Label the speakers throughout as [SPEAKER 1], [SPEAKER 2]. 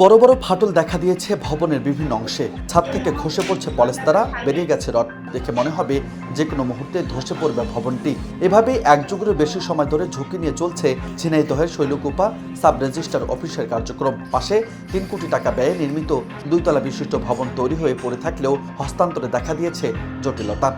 [SPEAKER 1] বড় বড় ফাটল দেখা দিয়েছে ভবনের বিভিন্ন অংশে। ছাদ থেকে খসে পড়ছে পলেস্তারা, বেরিয়ে গেছে রড। দেখে মনে হবে যে কোনো মুহূর্তে ধসে পড়বে ভবনটি। এভাবে এক যুগেরও বেশি সময় ধরে ঝুঁকি নিয়ে চলছে ঝিনাইদহের শৈলকুপা সাব রেজিস্ট্রার অফিসের কার্যক্রম। পাশে ৩ কোটি টাকা ব্যয়ে নির্মিত ২ তলা বিশিষ্ট ভবন তৈরি হয়ে পড়ে থাকলেও হস্তান্তরে দেখা দিয়েছে জটিলতা।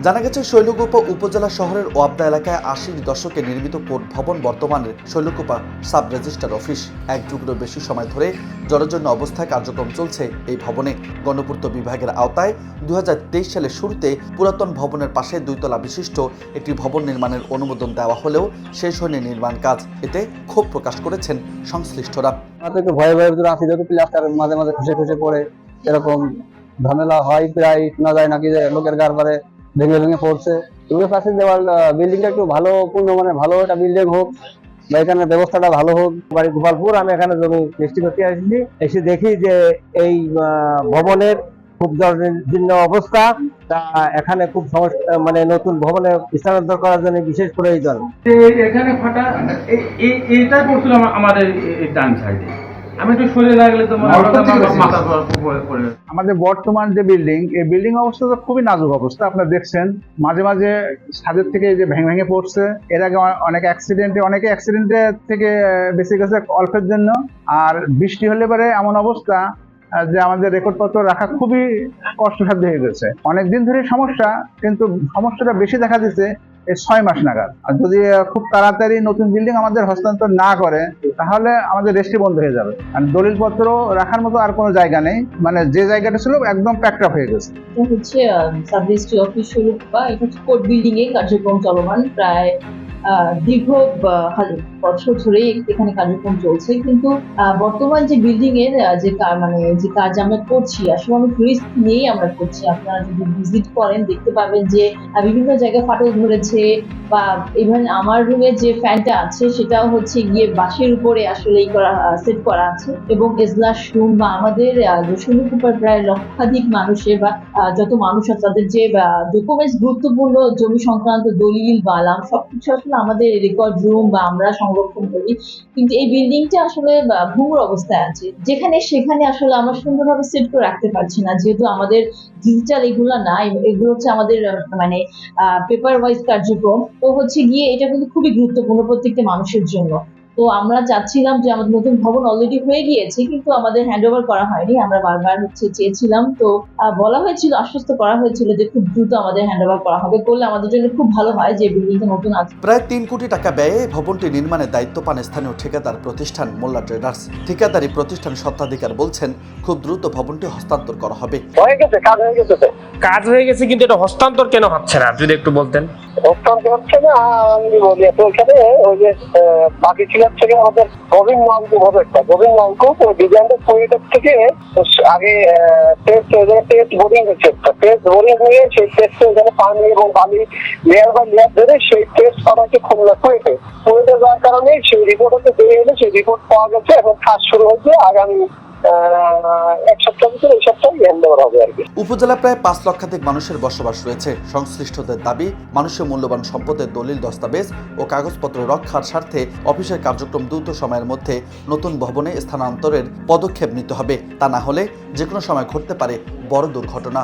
[SPEAKER 1] জানা গেছে শৈলকুপা উপজেলা শহরের ওয়াবদা এলাকায় ৮০ দশকে নির্মিত কোর্ট ভবন বর্তমানে শৈলকুপা সাব রেজিস্ট্রার অফিস। এক যুগেরও বেশি সময় ধরে জরাজীর্ণ অবস্থায় কার্যক্রম চলছে এই ভবনে। গণপূর্ত বিভাগের আওতায় ২০২৩ সালের শুরুতে পুরাতন ভবনের পাশে ২ তলা বিশিষ্ট একটি ভবন নির্মাণের অনুমোদন দেওয়া হলেও শেষ হয়নি নির্মাণ কাজ। এতে ক্ষোভ প্রকাশ করেছেন সংশ্লিষ্টরা।
[SPEAKER 2] একটু ভয়ে ভয়ে ভিতরে আসি, যেহেতু প্লাস্টার মাঝে মাঝে খসে খসে পড়ে, এরকম ঝামেলা হয়, প্রায় শোনা যায় নাকি যে লোকের গার পারে ভেঙে ভেঙে পড়ছে। এগুলো পাশে দেওয়াল বিল্ডিংটা একটু ভালো মানে ভালো একটা বিল্ডিং হোক বা এখানে ব্যবস্থাটা ভালো হোক। বাড়ি গোপালপুর, আমি এখানে জমি রেজিস্ট্রি করতে আসছি। এসে দেখি যে এই ভবনের খুব জরাজীর্ণ অবস্থা। তা এখানে খুব সমস্যা, মানে নতুন ভবনে স্থানান্তর করার জন্য বিশেষ প্রয়োজন।
[SPEAKER 3] এখানে ফাটা এইটা করছিল আমাদের ডান সাইডে। আমি একটু সরে লাগলে তো মাথা পড়ে।
[SPEAKER 4] আমাদের বর্তমান যে বিল্ডিং, এই বিল্ডিং অবস্থা তো খুবই নাজুক অবস্থা। আপনারা দেখছেন মাঝে মাঝে ছাদের থেকে যে ভেঙে ভেঙে পড়ছে। এর আগে অনেকে অ্যাক্সিডেন্টে থেকে বেঁচে গেছে অল্পের জন্য। আর বৃষ্টি হলে পরে এমন অবস্থা যে আমাদের রেকর্ডপত্র রাখা খুবই কষ্টসাধ্য হয়ে গেছে। অনেকদিন ধরে সমস্যা, কিন্তু সমস্যাটা বেশি দেখা দিচ্ছে এই ৬ মাস নাগাদ। আর যদি খুব তাড়াতাড়ি নতুন বিল্ডিং আমাদের হস্তান্তর না করে, তাহলে আমাদের রেজিস্ট্রি বন্ধ হয়ে যাবে। আর দলিলপত্র রাখার মতো আর কোনো জায়গা নেই, মানে যে জায়গাটা ছিল একদম প্যাকড আপ হয়ে গেছে।
[SPEAKER 5] এটা হচ্ছে সাব রেজিস্ট্রি অফিস শৈলকুপা। এটা হচ্ছে কোর্ট বিল্ডিং এ কার্যক্রম চলমান। প্রায় দীর্ঘ বছর ধরেই এখানে কার্যক্রম চলছে, কিন্তু বর্তমান যে বিল্ডিং এর যে কাজ আমরা করছি, আসলে আমি টুরিস্ট নিয়েই আমরা করছি। আপনারা যদি ভিজিট করেন দেখতে পাবেন যে বিভিন্ন জায়গায় ফাটল ধরেছে, বা ইভেন আমার রুমে যে ফ্যানটা আছে সেটাও হচ্ছে গিয়ে বাঁশের উপরে আসলে সেট করা আছে। এবং এজলাস রুম বা আমাদের শৈলকুপার প্রায় লক্ষাধিক মানুষের বা যত মানুষ আছে তাদের যে ডকুমেন্টস, গুরুত্বপূর্ণ জমি সংক্রান্ত দলিল বালাম সবকিছু আসলে আমাদের রেকর্ড রুম বা আমরা সংরক্ষণ করি। কিন্তু এই বিল্ডিংটা আসলে ভঙ্গুর অবস্থায় আছে, যেখানে সেখানে আসলে আমরা সুন্দরভাবে সেট করে রাখতে পারছি না, যেহেতু আমাদের ডিজিটাল এগুলো না, এগুলো হচ্ছে আমাদের মানে পেপার ওয়াইজ কার্যক্রম। তো হচ্ছে গিয়ে এটা কিন্তু খুবই গুরুত্বপূর্ণ প্রত্যেকটা মানুষের জন্য। তো আমরা চাচ্ছিলাম যে আমাদের নতুন ভবন অলরেডি হয়ে গিয়েছে, কিন্তু আমাদের হ্যান্ড ওভার করা হয়নি। আমরা বারবার চেয়েছিলাম, তো বলা হয়েছিল, আশ্বস্ত করা হয়েছিল যে খুব দ্রুত আমাদের হ্যান্ড ওভার করা হবে। করলে আমাদের জন্য খুব ভালো হয় যে বিল্ডিংটা নতুন আছে।
[SPEAKER 1] প্রায় ৩ কোটি টাকা ব্যয়ে ভবনটি নির্মাণের দায়িত্ব পান স্থানীয় ঠিকাদার প্রতিষ্ঠান মোল্লা ট্রেডার্স। ঠিকাদারি প্রতিষ্ঠান স্বত্বাধিকার বলছেন খুব দ্রুত ভবনটি হস্তান্তর করা হবে।
[SPEAKER 6] কাজ হয়ে গেছে, কিন্তু এটা হস্তান্তর কেন হচ্ছে না যদি একটু বলতেন।
[SPEAKER 7] হস্তান্তর হচ্ছে না, আমি বলি এখানে ওই যে বাকি ছিল থেকে আমাদের গোবিন্দ মহকুব ডিজাইনটা কুয়েটের থেকে আগে টেস্ট বোরিং হচ্ছে। টেস্ট বোরিং হয়ে সেই টেস্টে এখানে পানি এবং বালি লেয়ার বাই লেয়ার ধরে সেই টেস্ট করাকে খুলনা কুয়েটে যাওয়ার কারণে সেই রিপোর্ট হচ্ছে বেরিয়ে এলে, সেই রিপোর্ট পাওয়া গেছে এবং কাজ শুরু হয়েছে। আগামী এক সপ্তাহ ভিতরে এই সপ্তাহে হ্যান্ড ওভার হবে আর কি।
[SPEAKER 1] উপজেলা প্রায় ৫ লক্ষাধিক মানুষের বসবাস রয়েছে। সংশ্লিষ্টদের দাবি, মানুষের মূল্যবান সম্পদের দলিল, দস্তাবেজ ও কাগজপত্র রক্ষার স্বার্থে অফিসের কার্যক্রম দ্রুত সময়ের মধ্যে নতুন ভবনে স্থানান্তরের পদক্ষেপ নিতে হবে। তা না হলে যে কোনো সময় ঘটতে পারে বড় দুর্ঘটনা।